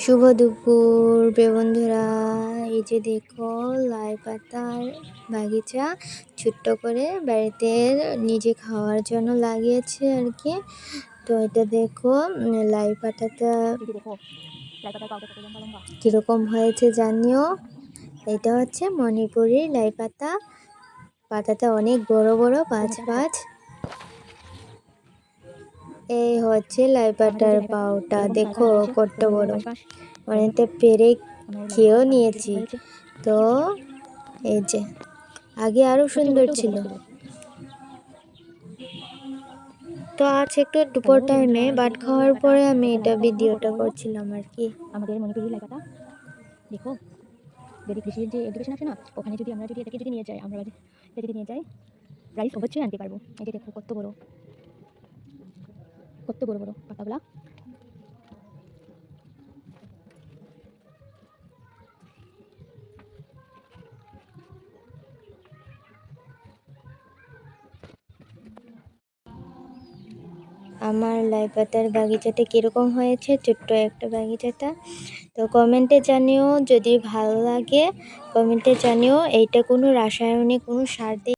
শুভ দুপুর প্রিয় বন্ধুরা, এই যে দেখো লাই পাতার বাগিচা ছোট্ট করে বাড়িতে নিজে খাওয়ার জন্য লাগিয়েছে আর কি। তো এটা দেখো লাই পাতাটা কীরকম হয়েছে জানিও। এটা হচ্ছে মণিপুরি লাই পাতা, পাতাটা অনেক বড় বড় পাঁচ পাঁচ। এই হচ্ছে লাই পাতার পাউটা, দেখো কত বড়, অনেকটা পেরে খেয়েও নিয়েছি। তো এই যে আগে আরো সুন্দর ছিল। তো আজ একটু দুপুর টাইমে ভাত খাওয়ার পরে আমি এটা ভিডিওটা করছিলাম আর কি। আমাদের মণিপুরি লাই পাতা দেখো, যদি কৃষির যে এডুকেশন আছে না, ওখানে যদি আমরা এটাকে যদি নিয়ে যাই, আমরা যদি নিয়ে যাই প্রাইস অবশ্যই আনতে পারবো। এই যে দেখো কত বড় বড় পাতাগুলা। আমার লাই পাতার বাগিচাটা কীরকম হয়েছে, ছোট্ট একটা বাগিচাটা। তো কমেন্টে জানিও, যদি ভালো লাগে কমেন্টে জানিও। এইটা কোনো রাসায়নিক কোনো সার দিয়ে